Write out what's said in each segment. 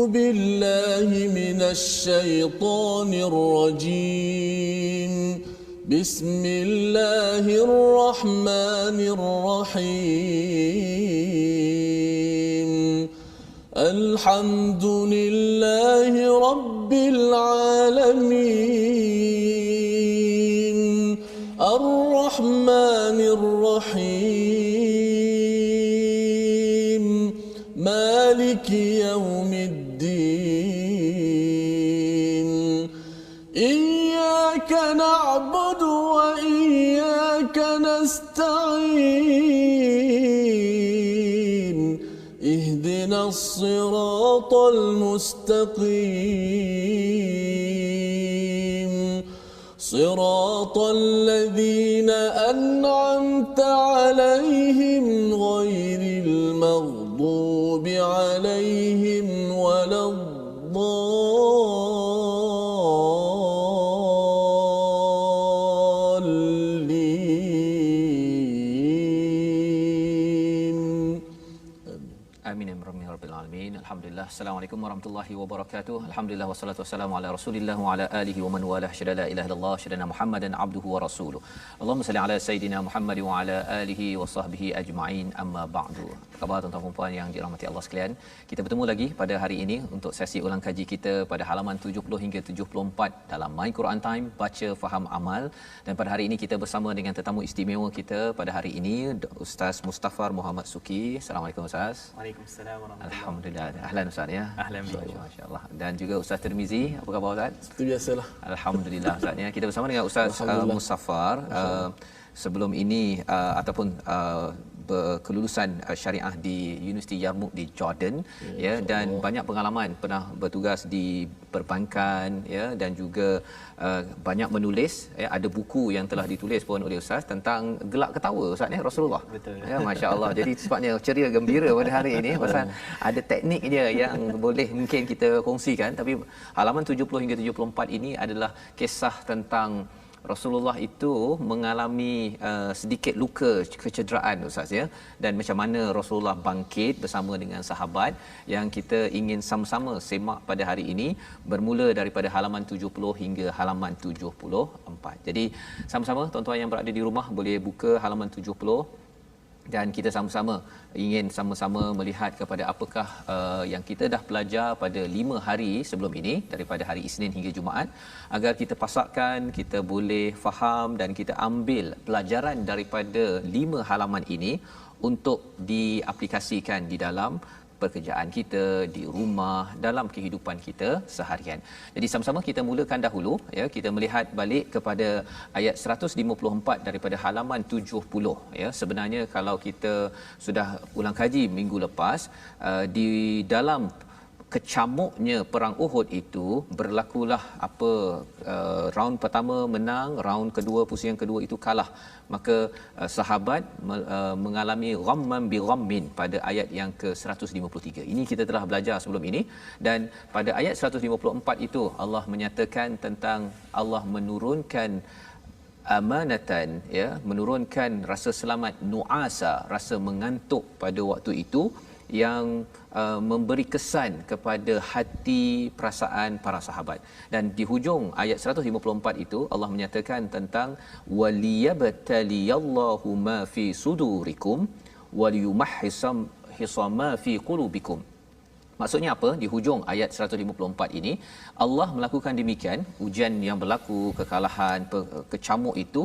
بالله من الشيطان الرجيم. بسم الله الرحمن الرحيم. الحمد لله رب العالمين. الرحمن الرحيم. مالك يوم الدين. إياك نعبد وإياك نستعين. اهدنا الصراط المستقيم. صراط الذين أنعمت عليهم غير المغضوب عليهم ولا الضالين. Amin ya rabbal alamin. Alhamdulillah. Assalamualaikum warahmatullahi wabarakatuh. Alhamdulillah wassalatu wassalamu ala Rasulillah wa ala alihi wa man walah. Syada la ilaha illallah, syada Muhammadan abduhu wa rasuluh. Allahumma salli ala sayidina Muhammad wa ala alihi wa sahbihi ajma'in. Amma ba'du. Apa khabar tuan-tuan dan puan yang dirahmati Allah sekalian? Kita bertemu lagi pada hari ini untuk sesi ulang kaji kita pada halaman 70 hingga 74 dalam My Quran Time, baca faham amal. Dan pada hari ini kita bersama dengan tetamu istimewa kita pada hari ini, Ustaz Mustafar Muhammad Suki. Assalamualaikum Ustaz. Waalaikumsalam warahmatullahi. Alhamdulillah. Ahlan Ustaz ya. Ahlan. Masya-Allah. Dan juga Ustaz Tirmizi. Apa khabar Ustaz? Seperti biasalah. Alhamdulillah Ustaz ya. Kita bersama dengan Ustaz Musaffar. Sebelum ini ataupun berkelulusan syariah di Universiti Yarmouk di Jordan ya, dan banyak pengalaman, pernah bertugas di perbankan ya, dan juga banyak menulis ya, ada buku yang telah ditulis pun oleh Ustaz tentang gelak ketawa Ustaz ya Rasulullah. Betul. Ya, masya-Allah. Jadi sebabnya ceria gembira pada hari ini pasal ada teknik dia yang boleh mungkin kita kongsikan, tapi halaman 70 hingga 74 ini adalah kisah tentang Rasulullah itu mengalami sedikit luka kecederaan Ustaz ya, dan macam mana Rasulullah bangkit bersama dengan sahabat yang kita ingin sama-sama semak pada hari ini, bermula daripada halaman 70 hingga halaman 74. Jadi sama-sama tuan-tuan yang berada di rumah boleh buka halaman 70 dan kita sama-sama ingin sama-sama melihat kepada apakah yang kita dah belajar pada 5 hari sebelum ini, daripada hari Isnin hingga Jumaat, agar kita pasakkan, kita boleh faham dan kita ambil pelajaran daripada 5 halaman ini untuk diaplikasikan di dalam pekerjaan kita, di rumah, dalam kehidupan kita seharian. Jadi sama-sama kita mulakan dahulu ya, kita melihat balik kepada ayat 154 daripada halaman 70 ya. Sebenarnya kalau kita sudah ulang kaji minggu lepas, di dalam kecamuknya perang Uhud itu berlakulah apa, round pertama menang, round kedua, pusing yang kedua itu kalah. Maka sahabat mengalami ghamman bi ghammin pada ayat yang ke-153. Ini kita telah belajar sebelum ini, dan pada ayat 154 itu Allah menyatakan tentang Allah menurunkan amanatan ya, menurunkan rasa selamat nuasa, rasa mengantuk pada waktu itu yang memberi kesan kepada hati perasaan para sahabat. Dan di hujung ayat 154 itu Allah menyatakan tentang waliyabtaliyallahu ma fi sudurikum waliyumahhisam hisama fi qulubikum. Maksudnya apa? Di hujung ayat 154 ini Allah melakukan demikian, ujian yang berlaku, kekalahan, kecamuk itu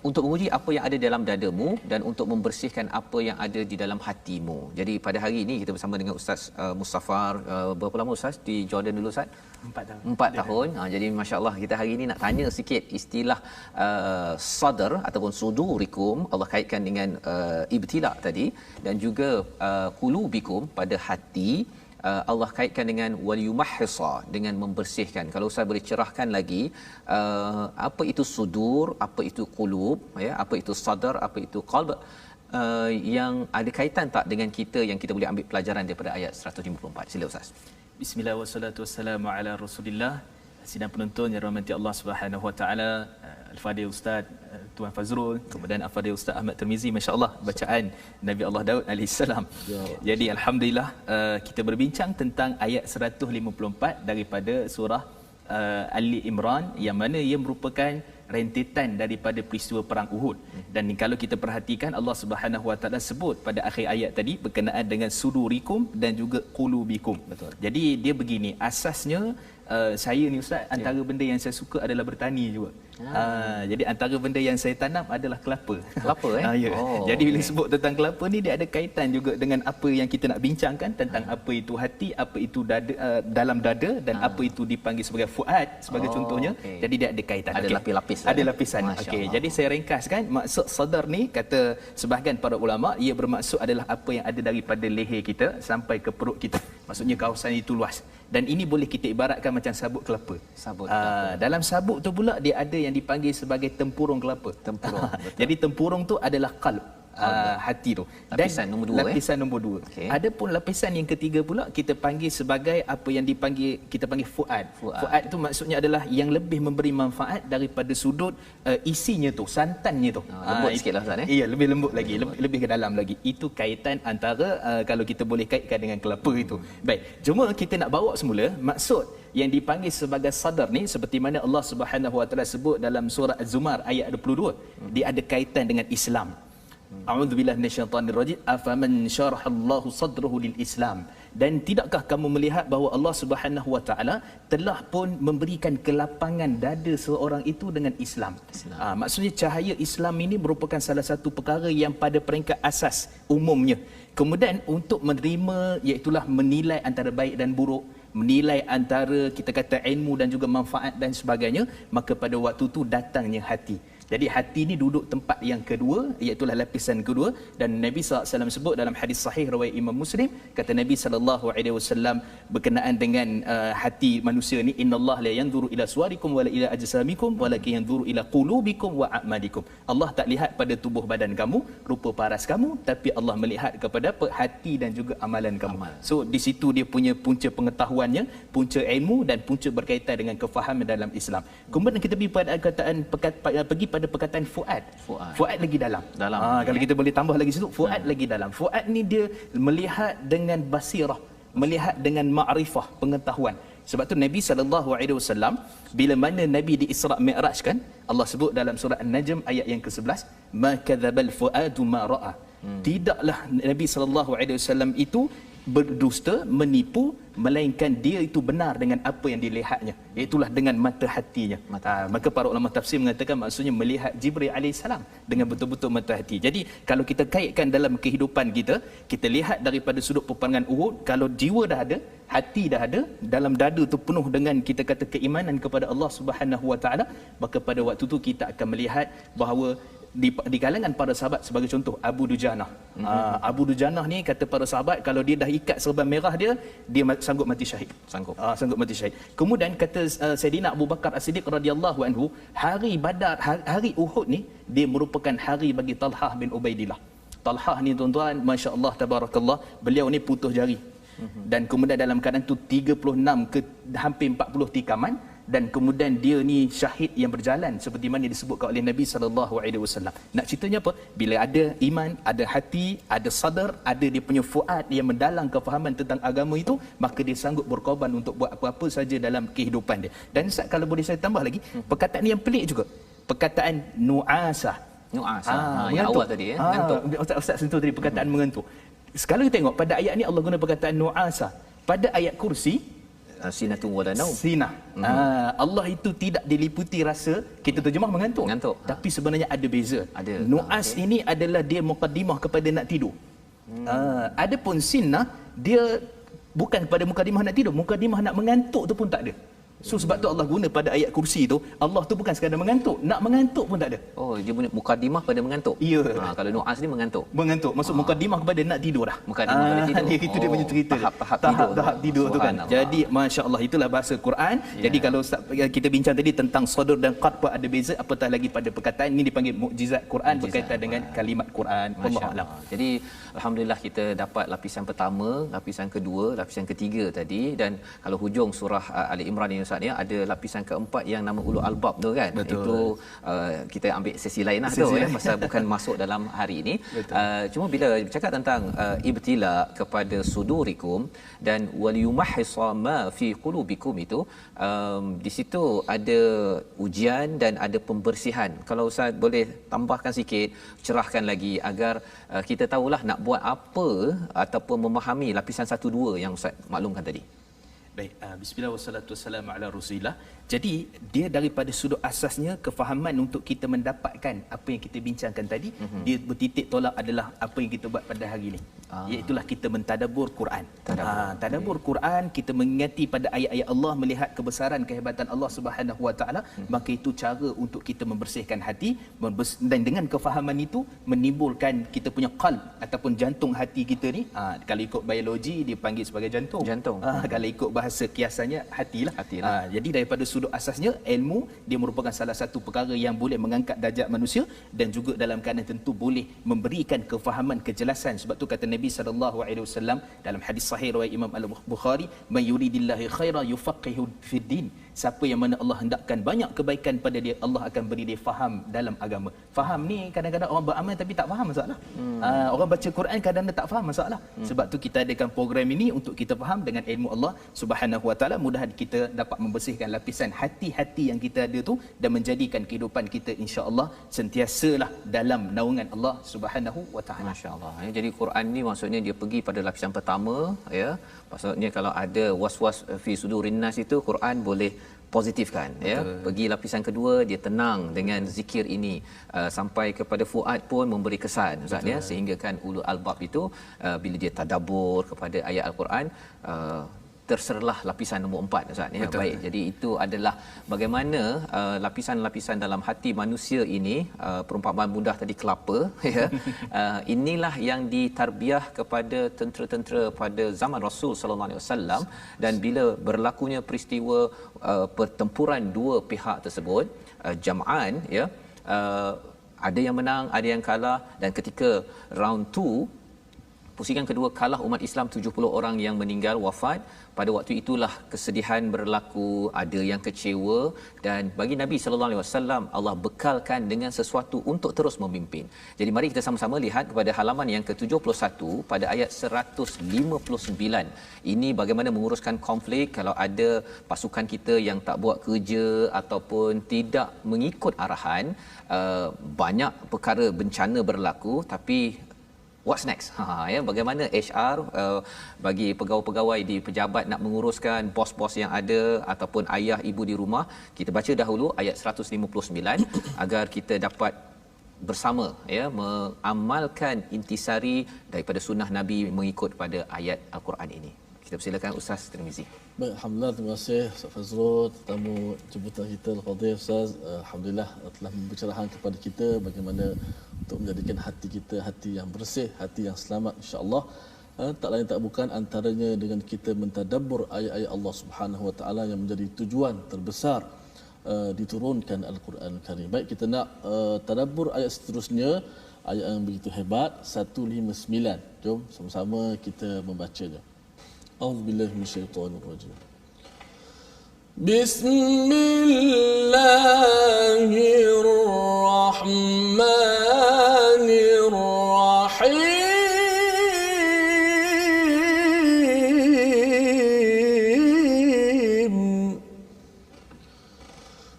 untuk menguji apa yang ada dalam dadamu dan untuk membersihkan apa yang ada di dalam hatimu. Jadi pada hari ini kita bersama dengan Ustaz Mustafar. Berapa lama Ustaz di Jordan dulu Ustaz? 4 tahun. 4 tahun. Jadi masya-Allah kita hari ini nak tanya sikit istilah sadr ataupun sudurikum, Allah kaitkan dengan ibtila tadi, dan juga qulubikum pada hati. Allah kaitkan dengan waliyumahhisa, dengan membersihkan. Kalau Ustaz boleh cerahkan lagi apa itu sudur, apa itu qulub ya, apa itu sadar, apa itu qalb, yang ada kaitan tak dengan kita yang kita boleh ambil pelajaran daripada ayat 154. Sila Ustaz. Bismillah wassalatu wassalamu ala Rasulillah. sidang penonton yang dirahmati Allah Subhanahu Wa Taala, Al-Fadhil Ustaz Tuan Fazrul, kemudian Al-Fadhil Ustaz Ahmad Tirmizi, masya-Allah bacaan Nabi Allah Daud alaihissalam. Jadi alhamdulillah kita berbincang tentang ayat 154 daripada surah Ali Imran, yang mana ia merupakan rentetan daripada peristiwa perang Uhud. Dan kalau kita perhatikan, Allah Subhanahu Wa Taala sebut pada akhir ayat tadi berkenaan dengan sudurikum dan juga qulubikum. Betul. Jadi dia begini, asasnya saya ni Ustaz, antara benda yang saya suka adalah bertani juga. Jadi antara benda yang saya tanam adalah kelapa. Kelapa Ya. Jadi bila sebut tentang kelapa ni, dia ada kaitan juga dengan apa yang kita nak bincangkan tentang apa itu hati, apa itu dada, dalam dada, dan apa itu dipanggil sebagai fuad sebagai contohnya. Jadi dia ada kaitan. Ada lapis-lapis. Ada lapisan. Okey. Jadi saya ringkaskan, maksud sadar ni kata sebahagian para ulama, ia bermaksud adalah apa yang ada daripada leher kita sampai ke perut kita. Maksudnya kawasan itu luas. Dan ini boleh kita ibaratkan macam sabut kelapa. Sabut kelapa. Dalam sabut tu pula dia ada yang dipanggil sebagai tempurung kelapa. Tempurung. Jadi tempurung tu adalah qalb. Hati tu. Lapisan nombor 2. Lapisan nombor 2. Okay. Adapun lapisan yang ketiga pula kita panggil sebagai apa yang dipanggil, kita panggil fuad. Fuad itu maksudnya adalah yang lebih memberi manfaat daripada sudut isinya tu, santannya tu. Lembut sikitlah Ustaz Iya, lebih lembut lagi, lebih ke dalam lagi. Itu kaitan antara kalau kita boleh kaitkan dengan kelapa itu. Baik, cuma kita nak bawa semula maksud yang dipanggil sebagai sadar ni, seperti mana Allah Subhanahu Wa Taala sebut dalam surah Az-Zumar ayat 22, dia ada kaitan dengan Islam. A'udzubillahi minasyaitonirrajim. Afaman syarahallahu sadrahu lil Islam. Dan tidakkah kamu melihat bahawa Allah Subhanahu Wa Taala telah pun memberikan kelapangan dada seorang itu dengan Islam. Maksudnya cahaya Islam ini merupakan salah satu perkara yang pada peringkat asas umumnya. Kemudian untuk menerima, iaitulah menilai antara baik dan buruk, menilai antara kita kata ilmu dan juga manfaat dan sebagainya, maka pada waktu itu datangnya hati. Jadi hati ni duduk tempat yang kedua, iaitu lapisan kedua. Dan Nabi SAW sebut dalam hadis sahih riwayat Imam Muslim, kata Nabi SAW berkenaan dengan hati manusia ni, innallaha la yanzuru ila suwarikum wala ila ajsamikum walakin yanzuru ila qulubikum wa a'malikum. Allah tak lihat pada tubuh badan kamu, rupa paras kamu, tapi Allah melihat kepada apa? Hati dan juga amalan kamu. So di situ dia punya punca pengetahuannya, punca ilmu dan punca berkaitan dengan kefahaman dalam Islam. Kemudian kita pergi pada pergi pada perkataan fuad. Fuad lagi dalam. Kalau kita boleh tambah lagi situ, fuad lagi dalam. Fuad ni dia melihat dengan basirah, melihat dengan ma'rifah, pengetahuan. Sebab tu Nabi SAW bila mana Nabi di Isra' Mi'raj kan, Allah sebut dalam surah An-Najm ayat yang ke-11, ma kadzabal fuadu ma ra'a. Tidaklah Nabi SAW itu berdusta, menipu, melainkan dia itu benar dengan apa yang dilihatnya, iaitulah dengan mata hatinya. Maka para ulama tafsir mengatakan maksudnya melihat Jibril alaihissalam dengan betul-betul mata hati. Jadi kalau kita kaitkan dalam kehidupan kita, kita lihat daripada sudut peperangan Uhud, kalau jiwa dah ada, hati dah ada, dalam dada tu penuh dengan kita kata keimanan kepada Allah Subhanahu Wa Taala, maka pada waktu tu kita akan melihat bahawa di kalangan para sahabat, sebagai contoh Abu Dujanah. Abu Dujanah ni kata para sahabat, kalau dia dah ikat serban merah dia sanggup mati syahid. Sanggup mati syahid. Kemudian kata Saidina Abu Bakar As-Siddiq radhiyallahu anhu, hari Badar, hari Uhud ni dia merupakan hari bagi Talhah bin Ubaidillah. Talhah ni tuan-tuan, masya-Allah tabarakallah, beliau ni putus jari. Dan kemudian dalam keadaan tu 36 ke hampir 40 tikaman, dan kemudian dia ni syahid yang berjalan seperti mana disebutkan oleh Nabi SAW. Nak ceritanya apa? Bila ada iman, ada hati, ada sadar, ada dia punya fuad yang mendalam kefahaman tentang agama itu, maka dia sanggup berkorban untuk buat apa-apa saja dalam kehidupan dia. Dan Ustaz, kalau boleh saya tambah lagi, perkataan yang pelik juga, perkataan nu'asah. Yang awal tadi mengantuk. Ustaz sentuh tadi perkataan mengantuk. Sekali kita tengok pada ayat ni Allah guna perkataan nu'asah. Pada ayat kursi sinatun wala naum. Sinah. Allah itu tidak diliputi rasa, kita terjemah mengantuk. Tapi sebenarnya ada beza. Nu'as ini adalah dia mukaddimah kepada nak tidur. Adapun sinah dia bukan kepada mukadimah nak tidur, mukadimah nak mengantuk tu pun tak ada. So sebab tu Allah guna pada ayat kursi tu, Allah tu bukan sekadar mengantuk, nak mengantuk pun tak ada. Dia punya mukadimah pada mengantuk. Ya. Kalau nu'as ni mengantuk. Maksud mukadimah kepada nak tidur dah. Mukadimah pada tidur. Itu dia punya cerita. Tahap tidur tu kan. Jadi masya-Allah, itulah bahasa Quran. Jadi kalau kita bincang tadi tentang sadr dan qad pun ada beza, apatah lagi pada perkataan ini dipanggil mukjizat Quran, berkaitan dengan kalimat Quran. Wallahu a'lam. Jadi alhamdulillah kita dapat lapisan pertama, lapisan kedua, lapisan ketiga tadi, dan kalau hujung surah Ali Imran ini Ustaz, Ustaz ya, ada lapisan keempat yang nama ulul albab tu kan. Betul. Itu kita ambil sesi lain lah tu ya, pasal bukan masuk dalam hari ini. Cuma bila bercakap tentang ibtila kepada sudurikum dan waliyumahhisa ma fi qulubikum itu, di situ ada ujian dan ada pembersihan. Kalau Ustaz boleh tambahkan sikit, cerahkan lagi agar kita tahulah nak buat apa ataupun memahami lapisan 1 2 yang Ustaz maklumkan tadi. Baik, bismillah wassalatu wassalamu ala rasulillah. Jadi dia daripada sudut asasnya kefahaman untuk kita mendapatkan apa yang kita bincangkan tadi, dia bertitik tolak adalah apa yang kita buat pada hari ini. Iaitulah kita mentadabbur Quran. Tadabbur Quran, kita mengingati pada ayat-ayat Allah, melihat kebesaran kehebatan Allah Subhanahu Wa Taala, maka itu cara untuk kita membersihkan hati, dan dengan kefahaman itu menimbulkan kita punya qalb ataupun jantung hati kita ni. Kalau ikut biologi dia panggil sebagai jantung. Kalau ikut bahasa kiasannya hatilah. Jadi daripada sudut asasnya, ilmu dia merupakan salah satu perkara yang boleh mengangkat darjat manusia dan juga dalam keadaan tentu boleh memberikan kefahaman, kejelasan. Sebab tu kata Nabi SAW dalam hadis sahih riwayat Imam Al-Bukhari, "Man yuridillahi khaira yufaqihu fid din." Siapa yang mana Allah hendakkan banyak kebaikan pada dia, Allah akan beri dia faham dalam agama. Faham ni kadang-kadang orang beramal tapi tak faham, masalah. Orang baca Quran kadang-kadang tak faham, masalah. Sebab tu kita adakan program ini untuk kita faham dengan ilmu Allah Subhanahu Wa Taala. Mudah kita dapat membersihkan lapisan hati-hati yang kita ada tu dan menjadikan kehidupan kita insya-Allah sentiasalah dalam naungan Allah Subhanahu Wa Taala. Masya-Allah. Jadi Quran ni maksudnya dia pergi pada lapisan pertama ya. Maksudnya kalau ada was-was fi sudurin nas itu Quran boleh positifkan ya. Pergi lapisan kedua dia tenang dengan zikir ini, sampai kepada fuad pun memberi kesan Ustaz ya, sehingga kan ulul albab itu bila dia tadabbur kepada ayat al-Quran terserlah lapisan nombor 4 Ustaz ya. Baik, jadi itu adalah bagaimana lapisan-lapisan dalam hati manusia ini, perumpamaan mudah tadi kelapa ya. Inilah yang ditarbiah kepada tentera-tentera pada zaman Rasul sallallahu alaihi wasallam, dan bila berlakunya peristiwa pertempuran dua pihak tersebut, jam'an ya, ada yang menang, ada yang kalah, dan ketika round 2 pusingan kedua kalah umat Islam, 70 orang yang meninggal wafat. Pada waktu itulah kesedihan berlaku, ada yang kecewa, dan bagi Nabi sallallahu alaihi wasallam Allah bekalkan dengan sesuatu untuk terus memimpin. Jadi mari kita sama-sama lihat kepada halaman yang ke-71 pada ayat 159. Ini bagaimana menguruskan konflik kalau ada pasukan kita yang tak buat kerja ataupun tidak mengikut arahan. Banyak perkara bencana berlaku, tapi what's next? Ya, bagaimana HR bagi pegawai-pegawai di pejabat nak menguruskan bos-bos yang ada ataupun ayah ibu di rumah. Kita baca dahulu ayat 159 agar kita dapat bersama ya mengamalkan intisari daripada sunnah Nabi mengikut pada ayat al-Quran ini. Kita persilakan Ustaz Tirmizi. Baik, alhamdulillah, terima kasih Ustaz Fazrul, tetamu jemputan kita al-Fadhil Ustaz. Alhamdulillah telah membicarakan kepada kita bagaimana untuk menjadikan hati kita hati yang bersih, hati yang selamat insya-Allah. Tak lain tak bukan antaranya dengan kita mentadabbur ayat-ayat Allah Subhanahu Wa Taala yang menjadi tujuan terbesar diturunkan Al-Quran Karim. Baik, kita nak tadabbur ayat seterusnya, ayat yang begitu hebat, 159. Jom sama-sama kita membacanya. A'udzubillahi minasyaitonirrajim. Bismillahirrahmanirrahim.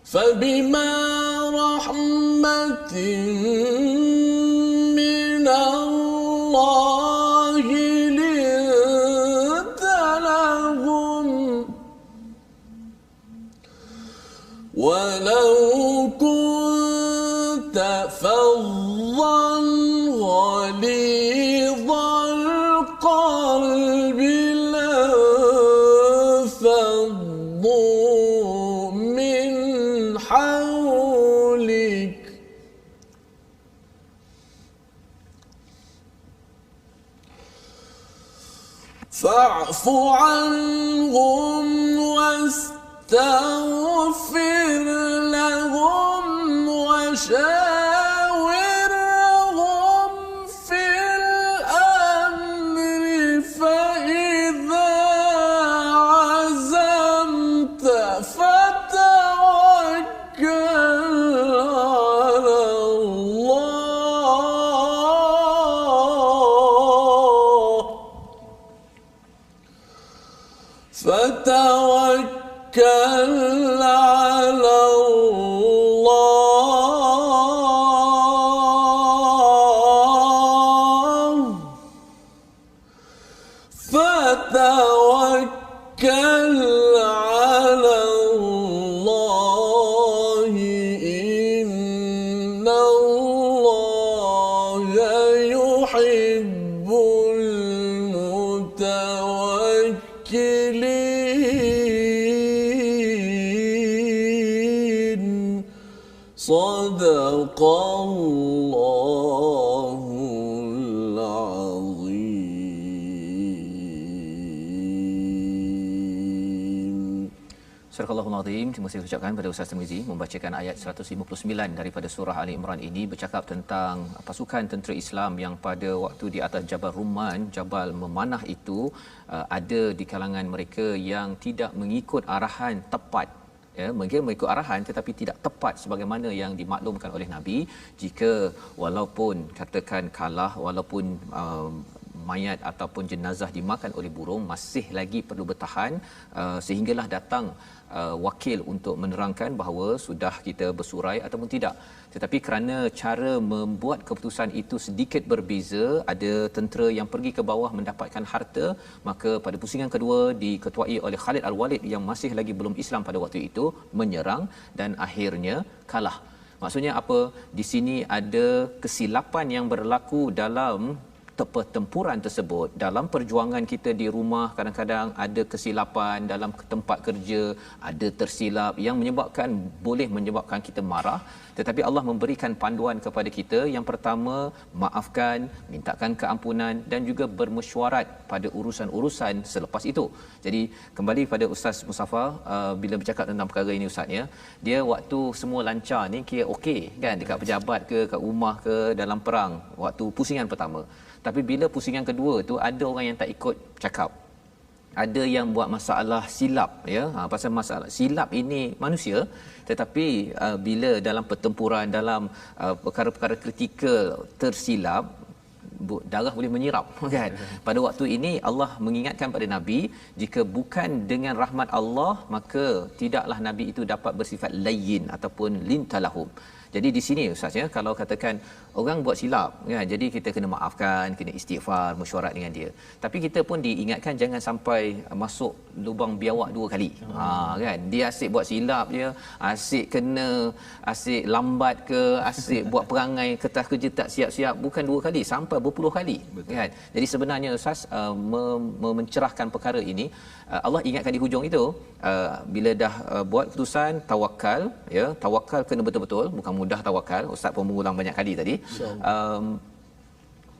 فبما رحمة من الله لنت لهم ولو كنت فظا غليظ القلب لانفضوا من حولك فاعف عنهم واستغفر لهم وشاورهم في الأمر فإذا عزمت فتوكل على الله فتوكل على الله إن الله يحب المتوكلين صدق الله العظيم. Surah Al-Azim, terima kasih ucapkan pada Ustaz Tirmizi membacakan ayat 159 daripada surah Ali Imran ini bercakap tentang pasukan tentera Islam yang pada waktu di atas Jabal Rumman, Jabal Memanah itu ada di kalangan mereka yang tidak mengikut arahan tepat. Ya, mungkin mengikut arahan tetapi tidak tepat sebagaimana yang dimaklumkan oleh Nabi. Jika walaupun katakan kalah, walaupun mayat ataupun jenazah dimakan oleh burung, masih lagi perlu bertahan sehinggalah datang wakil untuk menerangkan bahawa sudah kita bersurai ataupun tidak. Tetapi kerana cara membuat keputusan itu sedikit berbeza, ada tentera yang pergi ke bawah mendapatkan harta, maka pada pusingan kedua diketuai oleh Khalid Al-Walid yang masih lagi belum Islam pada waktu itu, menyerang dan akhirnya kalah. Maksudnya apa? Di sini ada kesilapan yang berlaku dalam pertempuran tersebut. Dalam perjuangan kita di rumah kadang-kadang ada kesilapan, dalam tempat kerja ada tersilap yang boleh menyebabkan kita marah, tetapi Allah memberikan panduan kepada kita. Yang pertama, maafkan, mintakan keampunan dan juga bermesyuarat pada urusan-urusan selepas itu. Jadi kembali pada Ustaz Mustafa, bila bercakap tentang perkara ini Ustaz ya, dia waktu semua lancar ni kira okey kan, dekat pejabat ke, kat rumah ke, dalam perang waktu pusingan pertama. Tapi bila pusingan kedua tu ada orang yang tak ikut cakap, ada yang buat masalah silap ya. Pasal masalah silap ini manusia, tetapi bila dalam pertempuran, dalam perkara-perkara kritikal tersilap, darah boleh menyirap kan. Pada waktu ini Allah mengingatkan pada Nabi, jika bukan dengan rahmat Allah maka tidaklah Nabi itu dapat bersifat layyin ataupun lintalahum. Jadi di sini Ustaz ya, kalau katakan orang buat silap kan, jadi kita kena maafkan, kena istighfar, mesyuarat dengan dia. Tapi kita pun diingatkan jangan sampai masuk lubang biawak dua kali. Kan, dia asyik buat silap je, asyik lambat ke, asyik buat perangai kertas kerja tak siap-siap, bukan dua kali sampai berpuluh kali. Betul. Kan. Jadi sebenarnya Ustaz mencerahkan perkara ini, Allah ingatkan di hujung itu, bila dah buat keputusan, tawakal ya, tawakal kena betul-betul, bukan mudah tawakal. Ustaz pun mengulang banyak kali tadi.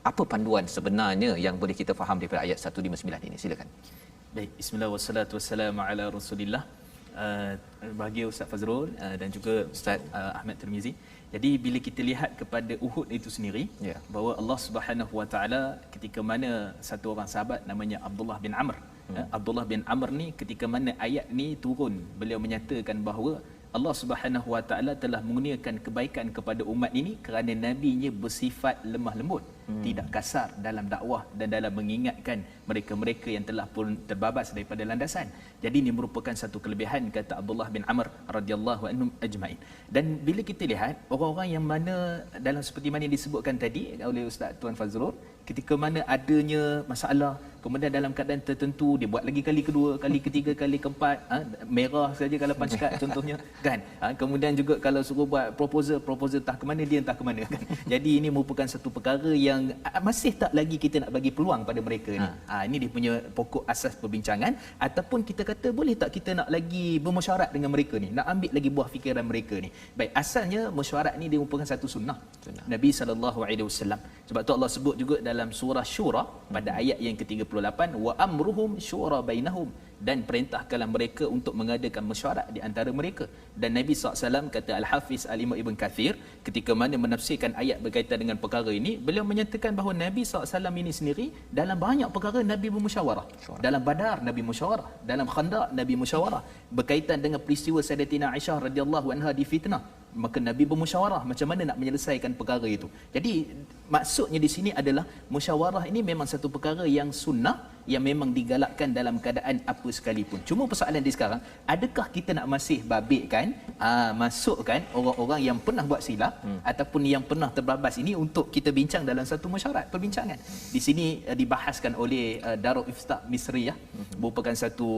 Apa panduan sebenarnya yang boleh kita faham daripada ayat 159 ini? Silakan. Baik, bismillah wassalatu wassalamu ala Rasulillah. Bahagia Ustaz Fazrul dan juga Ustaz Ahmad Tirmizi. Jadi bila kita lihat kepada Uhud itu sendiri, bahawa Allah Subhanahu Wa Taala ketika mana satu orang sahabat namanya Abdullah bin Amr. Abdullah bin Amr ni ketika mana ayat ni turun, beliau menyatakan bahawa Allah Subhanahu Wa Taala telah mengurniakan kebaikan kepada umat ini kerana nabinya bersifat lemah lembut, tidak kasar dalam dakwah dan dalam mengingatkan mereka-mereka yang telah pun terbabas daripada landasan. Jadi ini merupakan satu kelebihan, kata Abdullah bin Amr radhiyallahu anhum ajmain. Dan bila kita lihat orang-orang yang mana dalam seperti mana yang disebutkan tadi oleh Ustaz Tuan Fazrul, ketika mana adanya masalah, kemudian dalam keadaan tertentu dia buat lagi kali kedua, kali ketiga, kali keempat, merah saja kalau pancakat contohnya kan. Kemudian juga kalau suruh buat proposal entah ke mana dia entah ke mana kan. Jadi ini merupakan satu perkara yang masih tak lagi kita nak bagi peluang pada mereka ni. Ini dia punya pokok asas perbincangan. Ataupun kita kata boleh tak kita nak lagi bermesyuarat dengan mereka ni, nak ambil lagi buah fikiran mereka ni. Baik, asalnya mesyuarat ni dia merupakan satu sunnah Nabi SAW. Sebab tu Allah sebut juga dalam surah Syura pada ayat yang ke-38, wa amruhum syura bainahum, dan perintahkanlah mereka untuk mengadakan mesyuarat di antara mereka. Dan Nabi SAW, kata Al-Hafiz Al-Imam Ibn Kathir, ketika mana menafsirkan ayat berkaitan dengan perkara ini, beliau menyatakan bahawa Nabi SAW ini sendiri dalam banyak perkara Nabi bermusyawarah. Dalam Badar Nabi musyawarah, dalam Khandaq Nabi musyawarah, berkaitan dengan peristiwa Sayyidatina Aisyah radhiyallahu anha difitnah, maka Nabi bermusyawarah macam mana nak menyelesaikan perkara itu. Jadi maksudnya di sini adalah musyawarah ini memang satu perkara yang sunnah yang memang digalakkan dalam keadaan apa sekalipun. Cuma persoalan di sekarang, adakah kita nak masih babitkan masukkan orang-orang yang pernah buat silap ataupun yang pernah terbabas ini untuk kita bincang dalam satu mesyuarat perbincangan. Di sini dibahaskan oleh Darul Ifta Misriyah, merupakan satu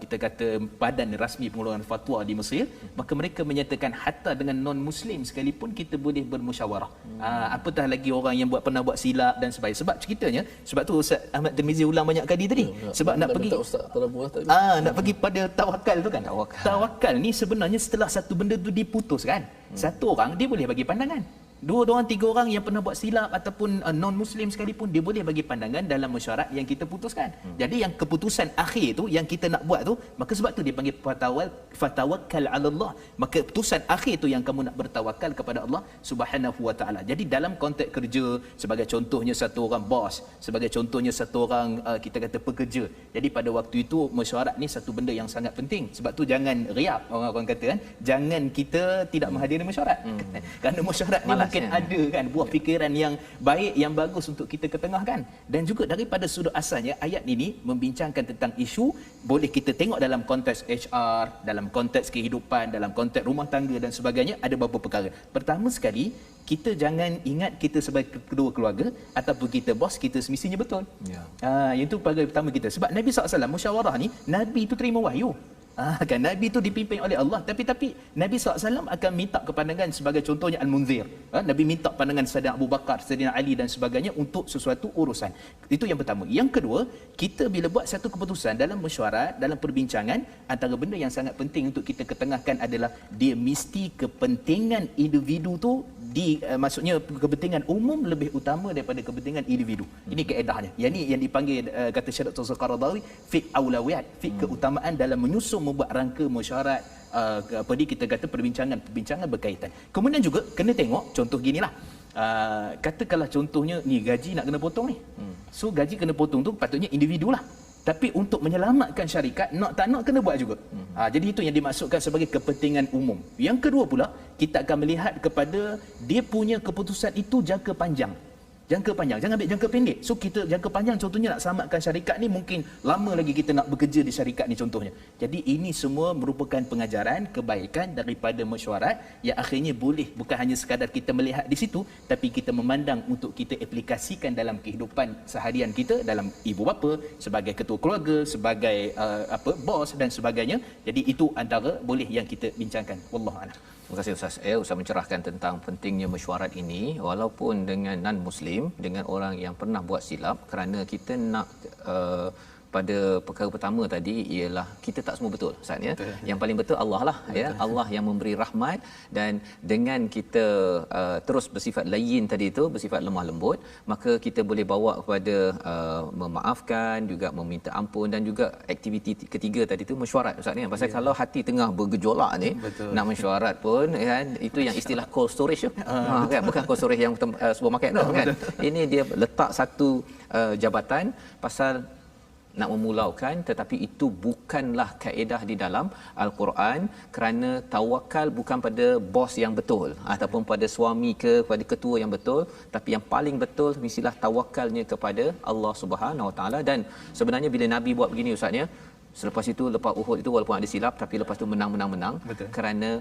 kita kata badan rasmi pengeluaran fatwa di Mesir. Maka mereka menyatakan hatta dengan non muslim sekalipun kita boleh bermusyawarah. Apatah lagi orang yang pernah buat silap dan sebagainya. Sebab ceritanya, sebab tu Ustaz Ahmad Tirmizi ulang banyak kali tadi. Sebab nak pergi nak pergi pada tawakal tu kan. Tawakal ni sebenarnya setelah satu benda tu diputuskan, satu orang dia boleh bagi pandangan. 2 orang 3 orang yang pernah buat silap ataupun non muslim sekalipun dia boleh bagi pandangan dalam mesyuarat yang kita putuskan. Jadi yang keputusan akhir tu yang kita nak buat tu, maka sebab tu dia panggil fatawakkal 'ala Allah. Maka keputusan akhir tu yang kamu nak bertawakal kepada Allah Subhanahu wa taala. Jadi dalam konteks kerja, sebagai contohnya satu orang bos, sebagai contohnya satu orang kita kata pekerja. Jadi pada waktu itu mesyuarat ni satu benda yang sangat penting. Sebab tu jangan riak, orang kata kan, jangan kita tidak menghadiri mesyuarat. Kerana mesyuarat ni mungkin ada kan buah fikiran yang baik, yang bagus untuk kita ketengahkan. Dan juga daripada sudut asalnya ayat ini membincangkan tentang isu, boleh kita tengok dalam konteks HR, dalam konteks kehidupan, dalam konteks rumah tangga dan sebagainya, ada beberapa perkara. Pertama sekali, kita jangan ingat kita sebagai kedua keluarga ataupun kita bos, kita semestinya betul. Yang itu perkara pertama kita. Sebab Nabi SAW musyawarah ni, Nabi itu terima wahyu. Kan Nabi itu dipimpin oleh Allah, tapi Nabi SAW akan minta kepandangan, sebagai contohnya Al-Munzir. Nabi minta pandangan Sayyidina Abu Bakar, Sayyidina Ali dan sebagainya untuk sesuatu urusan. Itu yang pertama. Yang kedua, kita bila buat satu keputusan dalam mesyuarat, dalam perbincangan, antara benda yang sangat penting untuk kita ketengahkan adalah dia mesti kepentingan individu tu maksudnya kepentingan umum lebih utama daripada kepentingan individu. Ini kaedahnya. Yang ni yang dipanggil kata Syekh Dr. Qaradawi fiqh aulawiyat, fiqh keutamaan dalam menyusun membuat rangka mesyuarat, kita kata perbincangan berkaitan. Kemudian juga kena tengok contoh ginilah. Katakanlah contohnya ni gaji nak kena potong ni. So gaji kena potong tu patutnya individu lah. Tapi untuk menyelamatkan syarikat, nak tak nak kena buat juga. Jadi itu yang dimaksudkan sebagai kepentingan umum. Yang kedua pula, kita akan melihat kepada dia punya keputusan itu jangka panjang. Jangka panjang, jangan ambil jangka pendek. So kita jangka panjang contohnya nak selamatkan syarikat ni, mungkin lama lagi kita nak bekerja di syarikat ni contohnya. Jadi ini semua merupakan pengajaran kebaikan daripada mesyuarat yang akhirnya boleh bukan hanya sekadar kita melihat di situ, tapi kita memandang untuk kita aplikasikan dalam kehidupan seharian kita, dalam ibu bapa, sebagai ketua keluarga, sebagai bos dan sebagainya. Jadi itu antara boleh yang kita bincangkan. Wallahu a'lam. Terima kasih Ustaz. Ustaz mencerahkan tentang pentingnya mesyuarat ini, walaupun dengan non-Muslim, dengan orang yang pernah buat silap, kerana kita nak pada perkara pertama tadi ialah kita tak semua betul Ustaz ya. Yang paling betul Allah lah ya. Allah yang memberi rahmat, dan dengan kita terus bersifat layyin tadi itu, bersifat lemah lembut, maka kita boleh bawa kepada memaafkan, juga meminta ampun, dan juga aktiviti ketiga tadi itu mesyuarat Ustaz ni. Pasal kalau hati tengah bergejolak ni, nak mesyuarat pun kan, itu yang istilah cold storage tu. Kan, bukan cold storage yang supermarket tu kan. Ini dia letak satu jabatan pasal nak memulaukan, tetapi itu bukanlah kaedah di dalam Al-Quran, kerana tawakal bukan pada bos yang betul ataupun pada suami ke pada ketua yang betul, tapi yang paling betul mestilah tawakalnya kepada Allah Subhanahu Wa Taala. Dan sebenarnya bila Nabi buat begini Ustaz ya, selepas itu lepas Uhud itu walaupun ada silap, tapi lepas itu menang, kerana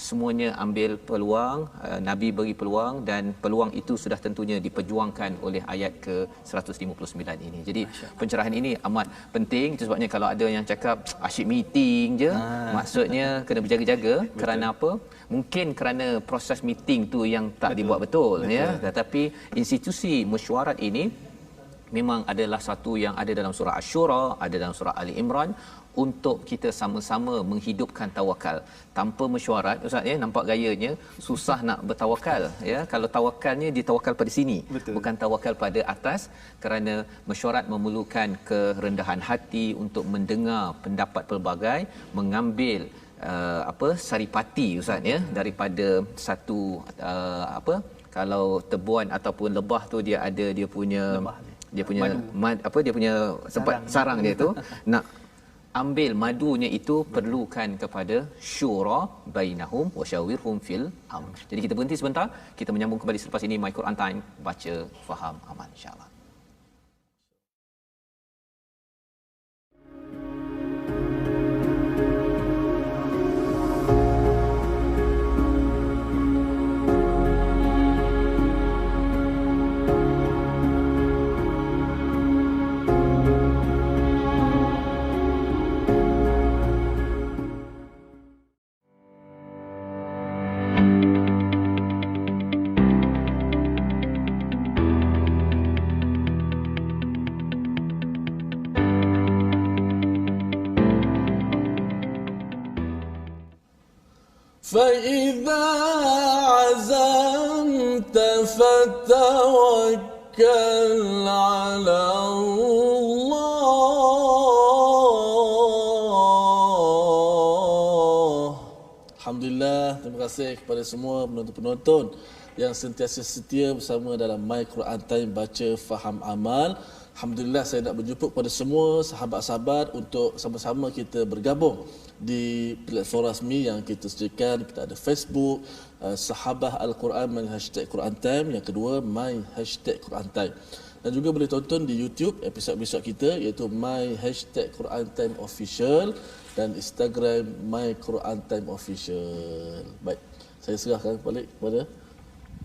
semuanya ambil peluang, Nabi beri peluang, dan peluang itu sudah tentunya diperjuangkan oleh ayat ke-159 ini. Jadi pencerahan ini amat penting. Itu sebabnya kalau ada yang cakap asyik meeting je, maksudnya kena berjaga-jaga. Kerana apa? Mungkin kerana proses meeting tu yang tak dibuat betul. Ya. Tetapi institusi mesyuarat ini memang adalah satu yang ada dalam surah Asy-Syura, ada dalam surah Ali Imran, untuk kita sama-sama menghidupkan tawakal. Tanpa mesyuarat Ustaz ya, nampak gayanya susah nak bertawakal ya. Kalau tawakalnya ditawakal pada sini, bukan tawakal pada atas, kerana mesyuarat memerlukan kerendahan hati untuk mendengar pendapat pelbagai, mengambil saripati Ustaz ya, daripada satu kalau tebuan ataupun lebah tu dia ada dia punya tempat sarang dia tu, nak ambil madunya itu perlukan kepada syura bainahum wa syawirhum fil amr. Jadi kita berhenti sebentar, kita menyambung kembali selepas ini My Quran Time, baca faham aman insya-Allah. فإذا عزمت فتوكل على الله. Alhamdulillah, terima kasih kepada semua penonton-penonton yang sentiasa setia bersama dalam My Quran Time baca faham amal. Alhamdulillah, saya nak berjumpa kepada semua sahabat-sahabat untuk sama-sama kita bergabung di platform rasmi yang kita sediakan. Kita ada Facebook Sahabah Al-Quran My #Quran Time, yang kedua My #Quran Time, dan juga boleh tonton di YouTube episod-episod kita iaitu My #Quran Time Official dan Instagram My Quran Time Official. Baik, saya serahkan balik kepada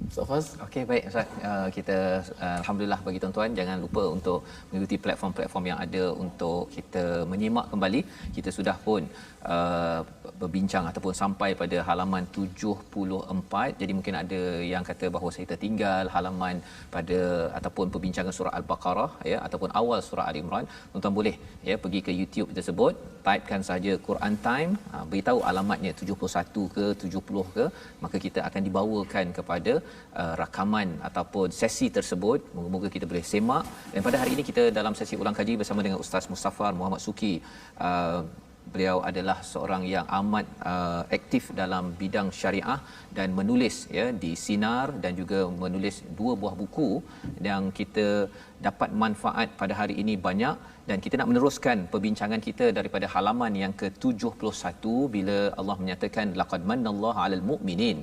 Ustaz Faz. Okey, baik Ustaz. Kita alhamdulillah bagi tuan-tuan jangan lupa untuk mengikuti platform-platform yang ada untuk kita menyimak kembali. Kita sudah pun berbincang ataupun sampai pada halaman 74. Jadi mungkin ada yang kata bahawa saya tertinggal halaman pada ataupun perbincangan surah Al-Baqarah ya ataupun awal surah Ali Imran. Tuan-tuan boleh ya pergi ke YouTube tersebut, typekan saja Quran Time, beritahu alamatnya 71 ke 70 ke, maka kita akan dibawakan kepada rakaman ataupun sesi tersebut. Moga-moga kita boleh semak. Dan pada hari ini kita dalam sesi ulang kaji bersama dengan Ustaz Mustafar Muhammad Suki. Beliau adalah seorang yang amat aktif dalam bidang syariah dan menulis ya di Sinar dan juga menulis 2 buah buku yang kita dapat manfaat pada hari ini banyak. Dan kita nak meneruskan perbincangan kita daripada halaman yang ke-71 bila Allah menyatakan laqad mannallahu 'alal mu'minin.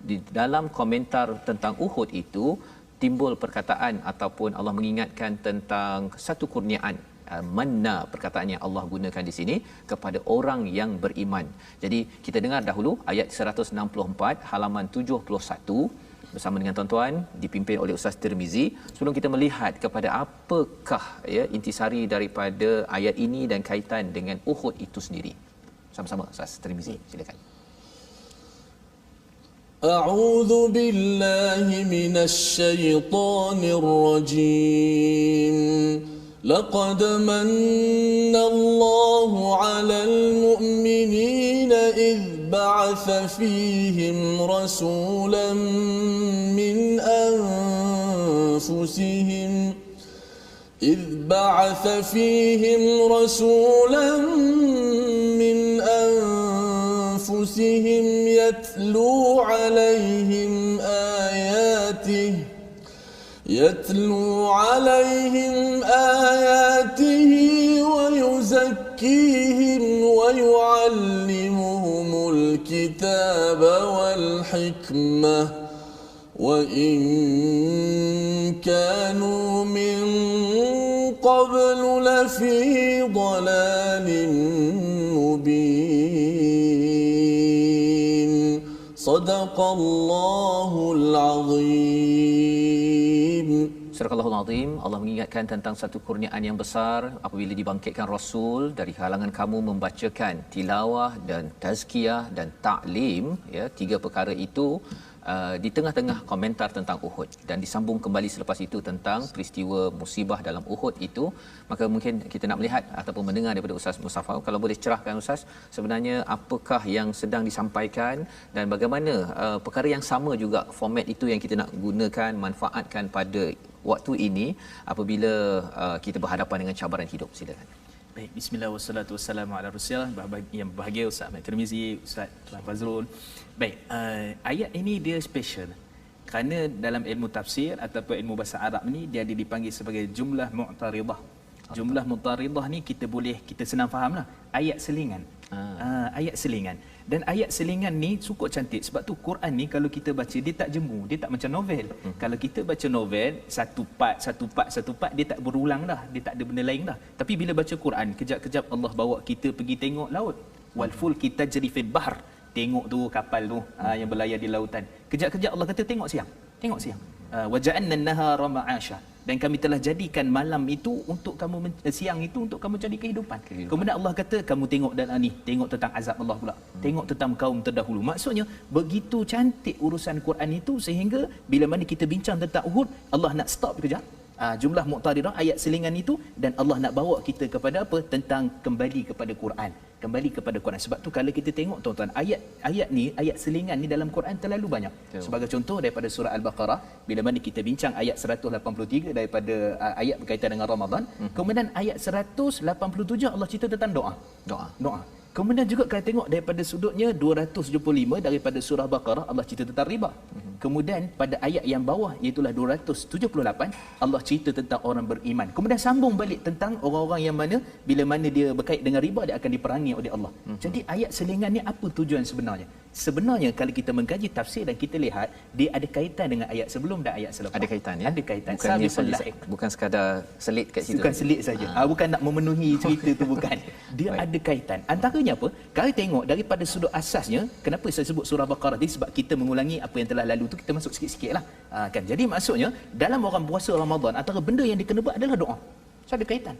Di dalam komentar tentang Uhud itu timbul perkataan ataupun Allah mengingatkan tentang satu kurniaan, manna, perkataan yang Allah gunakan di sini kepada orang yang beriman. Jadi kita dengar dahulu ayat 164 halaman 71 bersama dengan tuan-tuan dipimpin oleh Ustaz Tirmizi. Sebelum kita melihat kepada apakah ya intisari daripada ayat ini dan kaitan dengan Uhud itu sendiri, sama-sama Ustaz Tirmizi, silakan. A'udzu billahi minasy syaithanir rajim. لقد من الله على المؤمنين إذ بعث فيهم رسولا من أنفسهم يتلو عليهم آياته ويزكيهم ويعلمهم الكتاب والحكمة وإن كانوا من قبل لفي ضلال مبين. صدق الله العظيم. Surah Al-Azim, Allah mengingatkan tentang satu kurniaan yang besar apabila dibangkitkan Rasul dari kalangan kamu membacakan tilawah dan tazkiyah dan ta'lim, ya, 3 perkara itu di tengah-tengah komentar tentang Uhud dan disambung kembali selepas itu tentang peristiwa musibah dalam Uhud itu. Maka mungkin kita nak melihat ataupun mendengar daripada Ustaz Mustafa, kalau boleh cerahkan Ustaz, sebenarnya apakah yang sedang disampaikan dan bagaimana perkara yang sama juga format itu yang kita nak gunakan, manfaatkan pada waktu ini apabila kita berhadapan dengan cabaran hidup. Silakan. Baik, bismillah wassalatu wassalamu ala rasulillah. Yang berbahagia Ustaz Ahmad Tirmizi, Ustaz Tuan Fazrul. Baik, ayat ini dia special kerana dalam ilmu tafsir ataupun ilmu bahasa Arab ni dia ada dipanggil sebagai jumlah mu'taridah. Jumlah mu'taridah ni kita senang fahamlah, ayat selingan. Ayat selingan. Dan ayat selingan ni cukup cantik sebab tu Quran ni kalau kita baca dia tak jemu, dia tak macam novel. Kalau kita baca novel satu part dia tak berulang dah, dia tak ada benda lain dah. Tapi bila baca Quran kejap-kejap Allah bawa kita pergi tengok laut. Wal fulki tajri fil bahr. Tengok tu kapal tu yang berlayar di lautan. Kejap-kejap Allah kata tengok siang. Wa ja'alna an-nahara ma'asha. Dan kami telah jadikan malam itu untuk kamu siang itu untuk kamu cari kehidupan. Kemudian Allah kata kamu tengok dan ni, tengok tentang azab Allah pula. Tengok tentang kaum terdahulu. Maksudnya begitu cantik urusan Quran itu sehingga bila mana kita bincang tentang Uhud, Allah nak stop kejap. Jumlah muqtaridah ayat selingan itu dan Allah nak bawa kita kepada apa? Tentang kembali kepada Quran. kembali kepada Quran. Sebab tu kalau kita tengok tuan-tuan, ayat selingan ni dalam Quran terlalu banyak. Sebagai contoh daripada surah Al-Baqarah, bila mana kita bincang ayat 183 daripada ayat berkaitan dengan Ramadan, kemudian ayat 187 Allah cerita tentang doa. Kemudian juga kalau tengok daripada sudutnya 275 daripada surah Baqarah Allah cerita tentang riba. Kemudian pada ayat yang bawah iaitu 278 Allah cerita tentang orang beriman. Kemudian sambung balik tentang orang-orang yang mana bila mana dia berkait dengan riba dia akan diperangi oleh Allah. Jadi ayat selingan ni apa tujuan sebenarnya? Sebenarnya kalau kita mengkaji tafsir dan kita lihat dia ada kaitan dengan ayat sebelum dan ayat selepas. Ada kaitan ya. Ada kaitan. Bukan sekadar selit kat situ. Bukan selit saja. Bukan nak memenuhi cerita tu bukan. Dia ada kaitan. Antaranya apa? Kalau tengok daripada sudut asasnya, kenapa saya sebut surah Baqarah ni sebab kita mengulangi apa yang telah lalu tu kita masuk sikit-sikit lah. Kan. Jadi maksudnya dalam orang puasa Ramadan antara benda yang dikena buat adalah doa. So ada kaitan.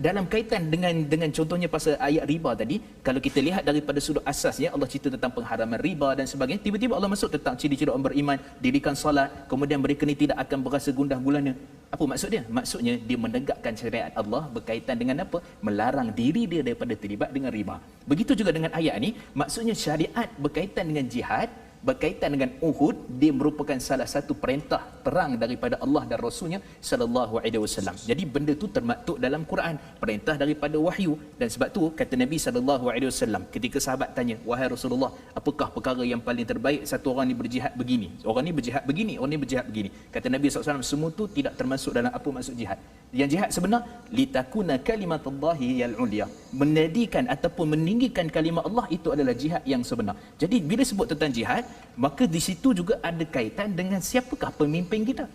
Dalam kaitan dengan contohnya pasal ayat riba tadi, kalau kita lihat daripada sudut asasnya Allah cerita tentang pengharaman riba dan sebagainya, tiba-tiba Allah masuk tentang ciri-ciri orang beriman, dirikan solat, kemudian mereka ni tidak akan berasa gundah gulana. Apa maksud dia? Maksudnya dia menegakkan syariat Allah berkaitan dengan apa? Melarang diri dia daripada terlibat dengan riba. Begitu juga dengan ayat ni, maksudnya syariat berkaitan dengan jihad, berkaitan dengan Uhud, dia merupakan salah satu perintah perang daripada Allah dan Rasulnya sallallahu alaihi wasallam. Jadi benda tu termaktub dalam Quran, perintah daripada wahyu. Dan sebab tu kata Nabi sallallahu alaihi wasallam ketika sahabat tanya, "Wahai Rasulullah, apakah perkara yang paling terbaik satu orang ni berjihad begini? Orang ni berjihad begini, orang ni berjihad begini." Kata Nabi sallallahu alaihi wasallam, semua tu tidak termasuk dalam apa maksud jihad. Yang jihad sebenar litakuna kalimatullahi yal ulia. Menjadikan ataupun meninggikan kalimah Allah itu adalah jihad yang sebenar. Jadi bila sebut tentang jihad, maka di situ juga ada kaitan dengan siapakah pemimpin kita.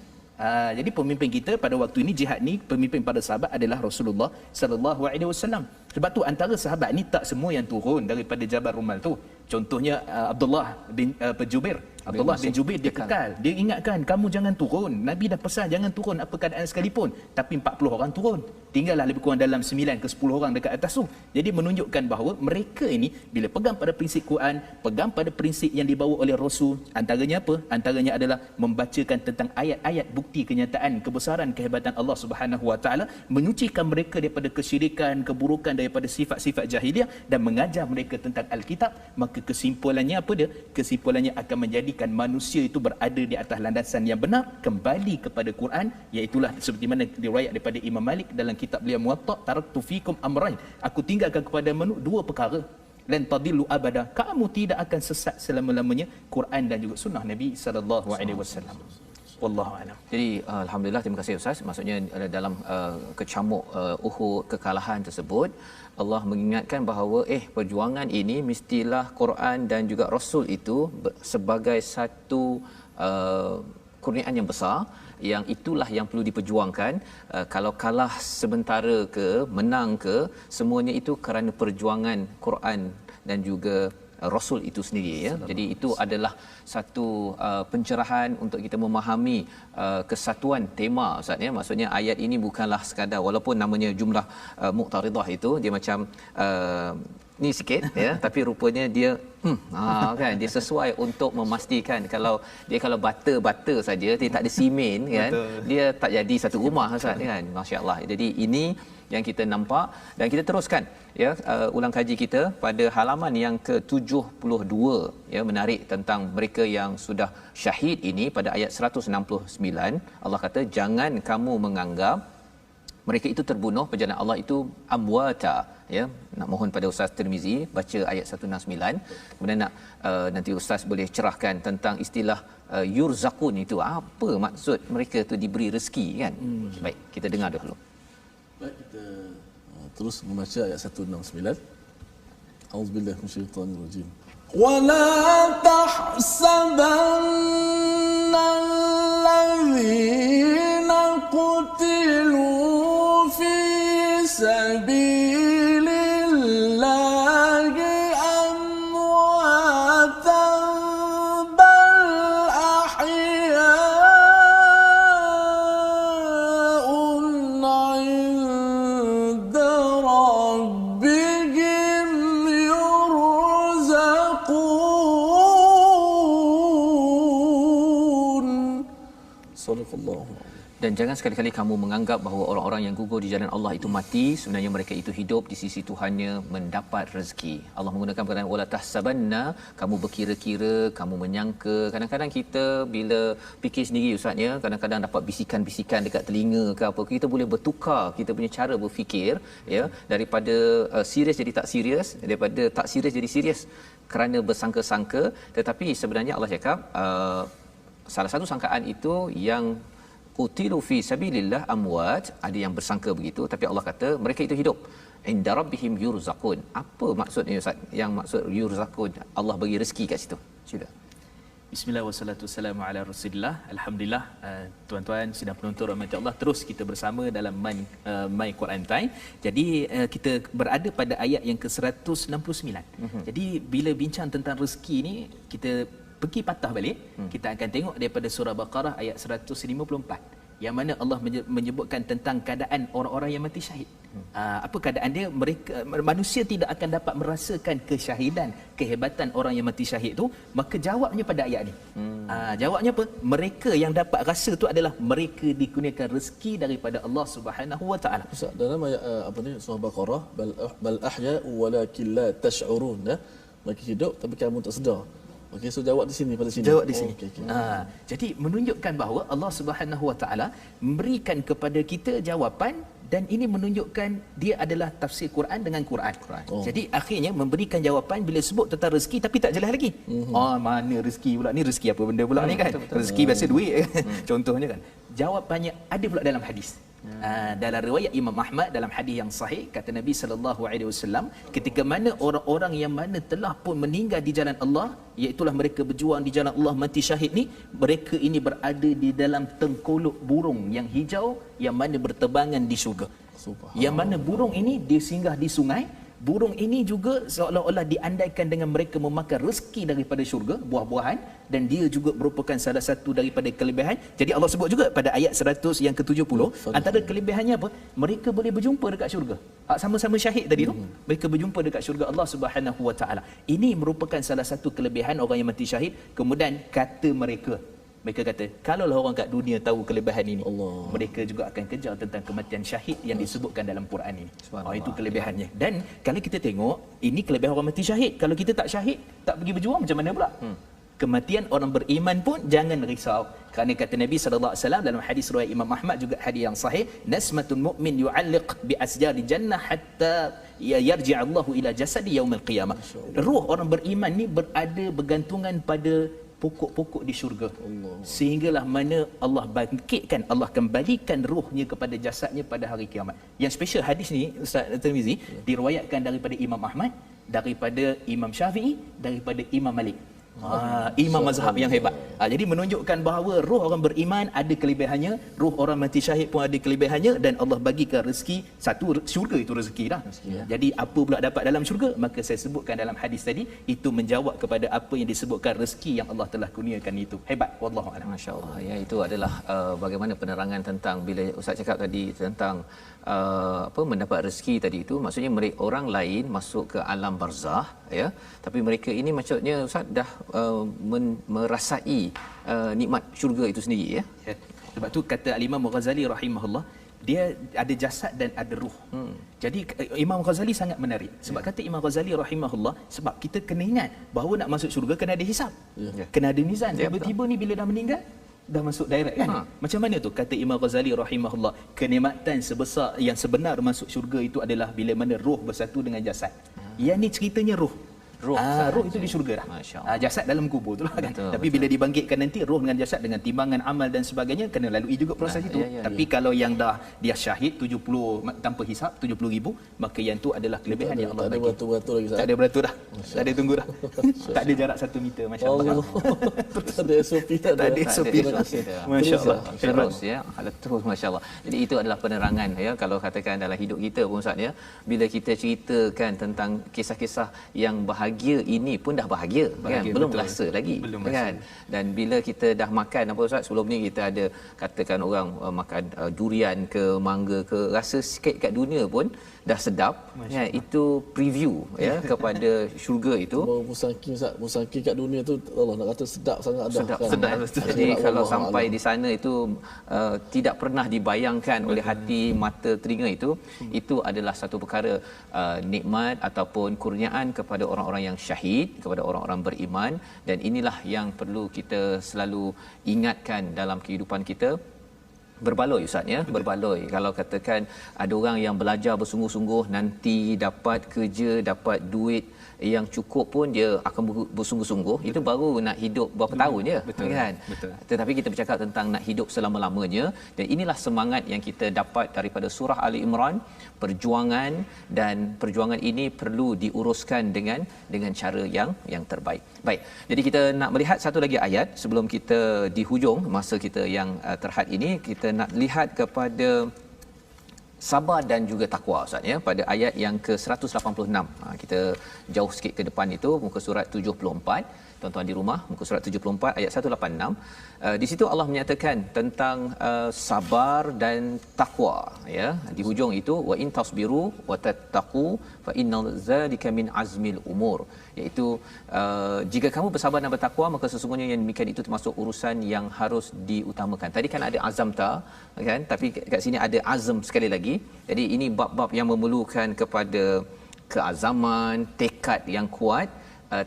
Jadi pemimpin kita pada waktu ini jihad ni pemimpin pada sahabat adalah Rasulullah sallallahu alaihi wasallam. Sebab tu antara sahabat ni tak semua yang turun daripada Jabal Rumal tu. Contohnya Abdullah bin Jubair. Abdullah bin Jubair dia kekal. Dia ingatkan kamu jangan turun. Nabi dah pesan jangan turun apa keadaan sekalipun. Tapi 40 orang turun. Tinggallah lebih kurang dalam 9 ke 10 orang dekat atas tu. Jadi menunjukkan bahawa mereka ini bila pegang pada prinsip Quran, pegang pada prinsip yang dibawa oleh Rasul, antaranya apa? Antaranya adalah membacakan tentang ayat-ayat bukti kenyataan kebesaran kehebatan Allah Subhanahu Wa Taala, menyucikan mereka daripada kesyirikan, keburukan, daripada sifat-sifat jahiliah dan mengajar mereka tentang Alkitab. Maka kesimpulannya apa dia? Kesimpulannya akan menjadikan manusia itu berada di atas landasan yang benar, kembali kepada Quran, iaitulah seperti mana diriwayat daripada Imam Malik dalam kitab beliau Muwatta, taraktu fikum amrain, aku tinggalkan kepada manusia dua perkara, lan tadillu abada, kamu tidak akan sesat selama-lamanya, Quran dan juga sunnah Nabi sallallahu alaihi wasallam. Wallahu a'lam. Jadi alhamdulillah, terima kasih Ustaz. Maksudnya dalam kecamuk Uhud, kekalahan tersebut, Allah mengingatkan bahawa perjuangan ini mestilah Quran dan juga Rasul itu sebagai satu kurniaan yang besar, yang itulah yang perlu diperjuangkan. Kalau kalah sementara ke menang ke, semuanya itu kerana perjuangan Quran dan juga Rasul itu sendiri ya. Jadi itu adalah satu pencerahan untuk kita memahami kesatuan tema Ustaz ya. Maksudnya ayat ini bukanlah sekadar, walaupun namanya jumlah muqtaridah itu dia macam ni sikit ya, tapi rupanya dia kan dia sesuai untuk memastikan kalau bata saja dia tak ada simen kan, dia tak jadi satu rumah Ustaz kan. Masya-Allah. Jadi ini yang kita nampak dan kita teruskan ya ulang kaji kita pada halaman yang ke-72 ya, menarik tentang mereka yang sudah syahid ini pada ayat 169. Allah kata jangan kamu menganggap mereka itu terbunuh, perjalanan Allah itu amwata ya. Nak mohon pada Ustaz Tirmizi baca ayat 169, kemudian nak nanti Ustaz boleh cerahkan tentang istilah yurzaqun itu apa maksud mereka itu diberi rezeki kan. Baik, kita dengar dulu. Baik, kita terus membaca ayat 169. Auzubillahi minasyaitanir rajim. Wala tahsabanna alladhina qutilu fi sabilillahi amwatan bal ahya'un 'inda rabbihim yurzaqun. Allah. Dan jangan sekali-kali kamu menganggap bahawa orang-orang yang gugur di jalan Allah itu mati, sebenarnya mereka itu hidup di sisi Tuhannya mendapat rezeki. Allah menggunakan perkataan wala tahsabanna, kamu berkira-kira, kamu menyangka. Kadang-kadang kita bila fikir sendiri ustaz ya, kadang-kadang dapat bisikan-bisikan dekat telinga ke apa, kita boleh bertukar kita punya cara berfikir ya, daripada serius jadi tak serius, daripada tak serius jadi serius kerana bersangka-sangka. Tetapi sebenarnya Allah cakap salah satu sangkaan itu yang qutilu fi sabilillah amwat, ada yang bersangka begitu, tapi Allah kata mereka itu hidup inda rabbihim yurzaqun. Apa maksudnya ustaz? Yang maksud yurzaqun, Allah bagi rezeki kat situ. Sila. Bismillah wassalatu wassalamu ala Rasulillah. Alhamdulillah, tuan-tuan sidang penonton rahmat Allah, terus kita bersama dalam My Quran Time. Jadi kita berada pada ayat yang ke-169. Jadi bila bincang tentang rezeki ni, kita pergi patah balik, kita akan tengok daripada surah Baqarah ayat 154 yang mana Allah menyebutkan tentang keadaan orang-orang yang mati syahid. Apa keadaan dia? Mereka, manusia tidak akan dapat merasakan kesyahidan, kehebatan orang yang mati syahid tu. Maka jawabnya pada ayat ni. Jawabnya apa? Mereka yang dapat rasa tu adalah mereka dikurniakan rezeki daripada Allah Subhanahu Wa Taala. Ustaz, dalam ayat surah Baqarah, bal ahya walakin la tash'urun, ya. Mereka hidup tapi kamu tak sedar. Okey, so jawab di sini, pada sini. Jawab di sini. Okay. Jadi menunjukkan bahawa Allah Subhanahu Wa Taala memberikan kepada kita jawapan, dan ini menunjukkan dia adalah tafsir Quran dengan Quran. Jadi akhirnya memberikan jawapan bila sebut tentang rezeki tapi tak jelas lagi. Mana rezeki pula ni, rezeki apa benda pula ni kan? Betul. Rezeki biasa duit kan. Contohnya kan. Jawapannya ada pula dalam hadis. Dalam riwayat Imam Ahmad dalam hadis yang sahih, kata Nabi sallallahu alaihi wasallam, ketika mana orang-orang yang mana telah pun meninggal di jalan Allah, iaitu mereka berjuang di jalan Allah mati syahid ni, mereka ini berada di dalam tengkolok burung yang hijau yang mana berterbangan di syurga. Yang mana burung ini dia singgah di sungai. Burung ini juga seolah-olah diandaikan dengan mereka memakan rezeki daripada syurga, buah-buahan, dan dia juga merupakan salah satu daripada kelebihan. Jadi Allah sebut juga pada ayat 100 yang ke-70, antara kelebihannya apa? Mereka boleh berjumpa dekat syurga. Sama-sama syahid tadi tu, mereka berjumpa dekat syurga Allah Subhanahu Wa Taala. Ini merupakan salah satu kelebihan orang yang mati syahid. Kemudian kata mereka kata, kalaulah orang kat dunia tahu kelebihan ini, mereka juga akan kejar tentang kematian syahid yang disebutkan dalam Quran ini. Itu kelebihannya. Dan kalau kita tengok, ini kelebihan orang mati syahid. Kalau kita tak syahid, tak pergi berjuang, macam mana pula? Kematian orang beriman pun jangan risau. Kerana kata Nabi sallallahu alaihi wasallam dalam hadis riwayat Imam Ahmad, juga hadis yang sahih, nasmatul mu'min yu'alliq bi asjari jannah hatta yarji' Allahu ila jasadi yaumil qiyamah. Ruh orang beriman ni berada bergantungan pada pokok-pokok di syurga, sehinggalah mana Allah bangkitkan, Allah kembalikan ruhnya kepada jasadnya pada hari kiamat. Yang special hadis ni Ustaz Tirmizi, diriwayatkan daripada Imam Ahmad, daripada Imam Syafi'i, daripada Imam Malik. Imam mazhab yang hebat. Jadi menunjukkan bahawa roh orang beriman ada kelebihannya, roh orang mati syahid pun ada kelebihannya, dan Allah bagikan rezeki. Satu, syurga itu rezeki dah. Jadi apa pula dapat dalam syurga? Maka saya sebutkan dalam hadis tadi, itu menjawab kepada apa yang disebutkan rezeki yang Allah telah kurniakan itu. Hebat, wallahu a'lam. Masya-Allah. Ya, itu adalah bagaimana penerangan tentang bila Ustaz cakap tadi tentang mendapat rezeki tadi itu, maksudnya mereka orang lain masuk ke alam barzah, ya, tapi mereka ini maksudnya Ustaz dah merasai nikmat syurga itu sendiri, ya. Sebab tu kata Al-Imam Ghazali rahimahullah, dia ada jasad dan ada ruh. Jadi Imam Ghazali sangat menarik. Sebab kata Imam Ghazali rahimahullah, sebab kita kena ingat bahawa nak masuk syurga kena ada hisap, kena ada mizan. Tiba-tiba ni bila dah meninggal, dah masuk direct kan? Macam mana tu? Kata Imam Ghazali rahimahullah, kenikmatan sebesar yang sebenar masuk syurga itu adalah bila mana roh bersatu dengan jasad. Yang ni ceritanya roh. Roh itu di syurga dah. Jasad dalam kubur itulah kan. Tapi bila dibangkitkan nanti, roh dengan jasad dengan timbangan amal dan sebagainya kena lalui juga proses itu. Tapi kalau yang dah dia syahid 70 tanpa hisap 70,000, maka yang tu adalah kelebihan yang Allah bagi. Tak ada beratur lagi. Tak ada beratur dah. Tak ada tunggu dah. Tak ada jarak 1 meter, masya-Allah. Tak ada SOP, tak ada SOP. Masya-Allah. Terus ya. Terus masya-Allah. Jadi itu adalah penerangan ya, kalau katakan dalam hidup kita pun Ustaz ya, bila kita ceritakan tentang kisah-kisah yang bahagia bahagia ini pun dah bahagia, kan? Belum betul. rasa lagi, Belum kan? Dan bila kita dah makan apa Ustaz, sebelum ni kita ada katakan orang makan durian ke mangga ke, rasa sikit kat dunia pun dah sedap, ya, itu preview ya kepada syurga itu. Musangking Ustaz, musangking kat dunia tu Allah nak kata sedap sangat dah. Sedap, kan? sedap. Jadi Akhirat kalau Allah sampai Alam. di sana itu tidak pernah dibayangkan oleh hati, mata, telinga itu adalah satu perkara nikmat ataupun kurniaan kepada orang-orang yang syahid, kepada orang-orang beriman, dan inilah yang perlu kita selalu ingatkan dalam kehidupan kita. Berbaloi Ustaz, ya, berbaloi. Kalau katakan ada orang yang belajar bersungguh-sungguh, nanti dapat kerja, dapat duit yang cukup pun dia akan bersungguh-sungguh. Itu baru nak hidup berapa tahun je, kan? Betul. Tetapi kita bercakap tentang nak hidup selama-lamanya, dan inilah semangat yang kita dapat daripada surah Ali Imran, perjuangan, dan perjuangan ini perlu diuruskan dengan cara yang terbaik. Baik. Jadi kita nak melihat satu lagi ayat sebelum kita di hujung masa kita yang terhad ini, kita nak lihat kepada sabar dan juga takwa Ustaz, ya, pada ayat yang ke-186. Kita jauh sikit ke depan itu, muka surat 74. Tuan-tuan di rumah, muka surat 74 ayat 186. Di situ Allah menyatakan tentang sabar dan takwa, ya. Di hujung itu wa in tasbiru wa tattaqu fa innal zalika min azmil umur, iaitu jika kamu bersabar dan bertakwa, maka sesungguhnya yang demikian itu termasuk urusan yang harus diutamakan. Tadi kan ada azamta, kan, tapi kat sini ada azam sekali lagi. Jadi ini bab-bab yang memerlukan kepada keazaman, tekad yang kuat.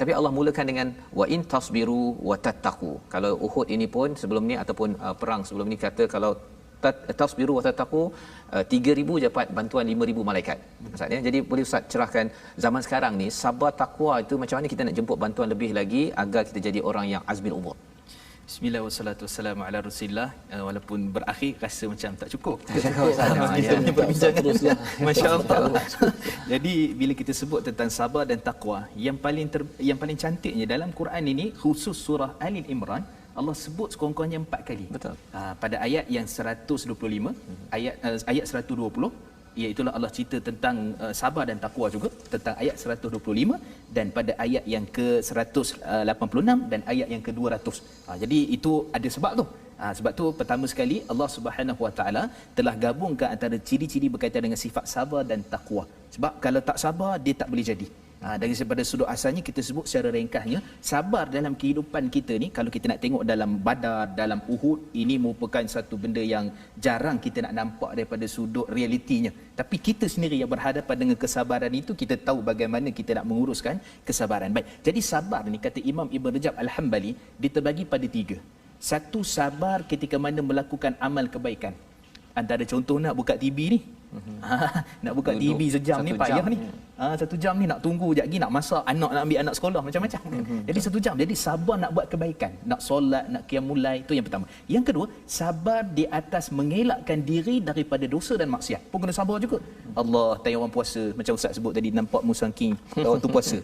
Tapi Allah mulakan dengan wa in tasbiru wa tattaqu. Kalau Uhud ini pun sebelum ni ataupun perang sebelum ni kata kalau tasbiru wa tattaqu 3000 dapat bantuan 5000 malaikat. Maksudnya, jadi boleh Ustaz cerahkan zaman sekarang ni sabar takwa itu macam mana kita nak jemput bantuan lebih lagi agar kita jadi orang yang azmil umur. Bismillah wassalatu wassalamu ala Rasulillah. Walaupun berakhir rasa macam tak cukup. Ya. Kita punya perbincangan teruslah. Masya-Allah. Jadi bila kita sebut tentang sabar dan takwa, yang paling cantiknya dalam Quran ini, khusus surah Ali Imran, Allah sebut sekurang-kurangnya 4 kali. Betul. Pada ayat yang 125, ayat 120, iaitu Allah cerita tentang sabar dan takwa juga, tentang ayat 125, dan pada ayat yang ke-186 dan ayat yang ke-200. Jadi itu ada sebab tu. Sebab tu pertama sekali Allah Subhanahu Wa Taala telah gabungkan antara ciri-ciri berkaitan dengan sifat sabar dan takwa. Sebab kalau tak sabar, dia tak boleh jadi. Daripada sudut asalnya kita sebut secara ringkasnya, sabar dalam kehidupan kita ni, kalau kita nak tengok dalam Badar, dalam Uhud, ini merupakan satu benda yang jarang kita nak nampak daripada sudut realitinya. Tapi kita sendiri yang berhadapan dengan kesabaran itu, kita tahu bagaimana kita nak menguruskan kesabaran. Baik. Jadi sabar ni, kata Imam Ibn Rajab Al-Hambali, dia terbagi pada 3. Satu, sabar ketika mana melakukan amal kebaikan. Antara contoh nak buka TV ni, nak buka Duduk TV sejam ni 1 payah jam. ni. 1 jam ni nak tunggu sekejap lagi, nak masak, anak nak ambil anak sekolah, macam-macam. Jadi 1 jam. Jadi sabar nak buat kebaikan, nak solat, nak qiyamul lail, itu yang pertama. Yang kedua, sabar di atas mengelakkan diri daripada dosa dan maksiat. Pun kena sabar juga. Allah, tanya orang puasa, macam Ustaz sebut tadi, nampak musangking waktu puasa.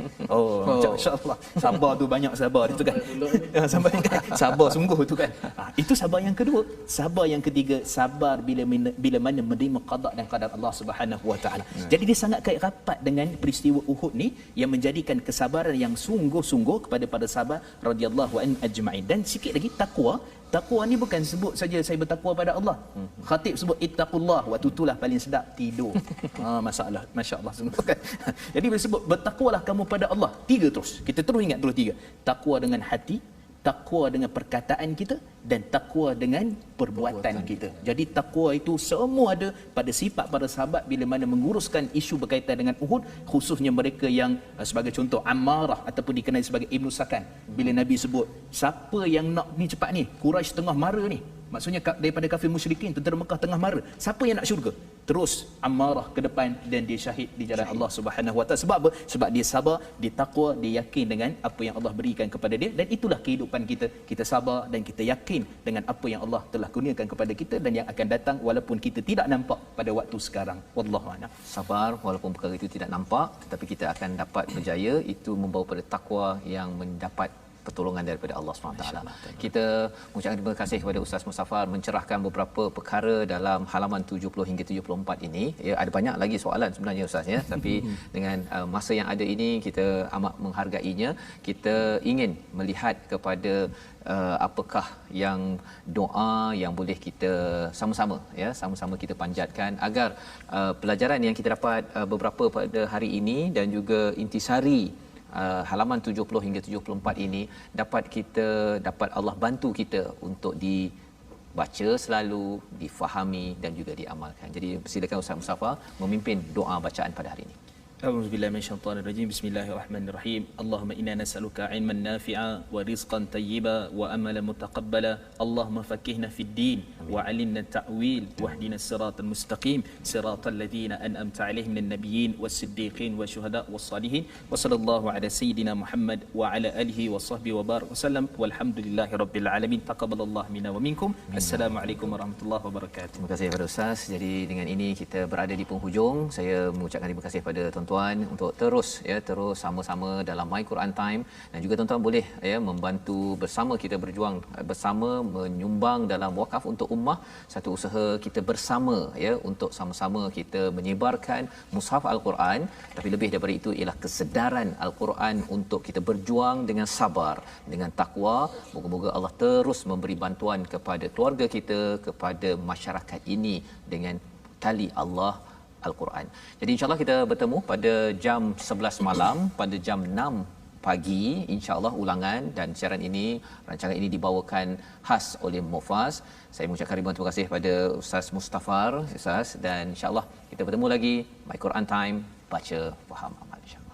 Macam insya-Allah. Sabar tu banyak sabar itu kan. Sabar sungguh tu kan. Itu sabar yang kedua. Sabar yang ketiga, sabar bila mana menerima qada dan qadar Allah Subhanahu Wa Taala. Jadi dia sangat kait rapat dengan peristiwa Uhud ni, yang menjadikan kesabaran yang sungguh-sungguh kepada para sahabat radhiyallahu anhum ajma'in. Dan sikit lagi takwa. Takwa ni bukan sebut saja saya bertakwa pada Allah. Khatib sebut ittaqullah, waktu itulah paling sedap tidur. Masalah, masya-Allah sungguh kan. Jadi bila sebut bertakwalah kamu pada Allah, 3 terus. Kita terus ingat terus 3. Takwa dengan hati, takwa dengan perkataan kita, dan takwa dengan perbuatan kita. Jadi takwa itu semua ada pada sifat para sahabat bila mana menguruskan isu berkaitan dengan Uhud, khususnya mereka yang sebagai contoh Ammarah ataupun dikenali sebagai Ibnu Sakan. Bila Nabi sebut, siapa yang nak ni cepat ni, Quraisy tengah mara ni, maksudnya daripada kafir musyrikin, tentera Mekah tengah mara, siapa yang nak syurga? Terus Ammarah ke depan dan dia syahid di jalan Allah Subhanahu Wa Taala. Sebab apa? Sebab dia sabar, dia takwa, dia yakin dengan apa yang Allah berikan kepada dia, dan itulah kehidupan kita. Kita sabar dan kita yakin dengan apa yang Allah telah kurniakan kepada kita dan yang akan datang, walaupun kita tidak nampak pada waktu sekarang. Wallahu a'lam. Sabar walaupun perkara itu tidak nampak, tetapi kita akan dapat berjaya. Itu membawa pada takwa yang mendapat pertolongan daripada Allah SWT. Kita mengucapkan terima kasih kepada Ustaz Mustafar mencerahkan beberapa perkara dalam halaman 70 hingga 74 ini. Ya, ada banyak lagi soalan sebenarnya Ustaz ya, tapi dengan masa yang ada ini kita amat menghargainya. Kita ingin melihat kepada apakah yang doa yang boleh kita sama-sama kita panjatkan agar pelajaran yang kita dapat beberapa pada hari ini dan juga intisari halaman 70 hingga 74 ini dapat Allah bantu kita untuk dibaca selalu, difahami dan juga diamalkan. Jadi silakan Ustaz Mustafa memimpin doa bacaan pada hari ini. أعوذ بالله من الشيطان الرجيم بسم الله الرحمن الرحيم اللهم إنا نسألك علما نافعا ورزقا طيبا وأملا متقبلا اللهم فكهنا في الدين وعلمنا التأويل واهدنا الصراط المستقيم صراط الذين أنعمت عليهم من النبيين والصديقين والشهداء والصالحين وصلى الله على سيدنا محمد وعلى آله وصحبه وبارك وسلم والحمد لله رب العالمين تقبل الله منا ومنكم السلام عليكم ورحمة الله وبركاته. Terima kasih kepada Ustaz. Jadi dengan ini kita berada di penghujung. Saya mengucapkan terima kasih kepada tuan-tuan untuk terus sama-sama dalam My Quran Time, dan juga tuan-tuan boleh membantu bersama kita berjuang bersama menyumbang dalam wakaf untuk ummah, satu usaha kita bersama untuk sama-sama kita menyebarkan mushaf Al-Quran, tapi lebih daripada itu ialah kesedaran Al-Quran untuk kita berjuang dengan sabar, dengan takwa. Moga-moga Allah terus memberi bantuan kepada keluarga kita, kepada masyarakat ini dengan tali Allah Al-Quran. Jadi insya-Allah kita bertemu pada jam 11 malam, pada jam 6 pagi insya-Allah ulangan, dan siaran ini, rancangan ini dibawakan khas oleh Mufaz. Saya mengucapkan ribuan terima kasih kepada Ustaz Mustafar, Ustaz, dan insya-Allah kita bertemu lagi My Quran Time, baca faham amal insya-Allah.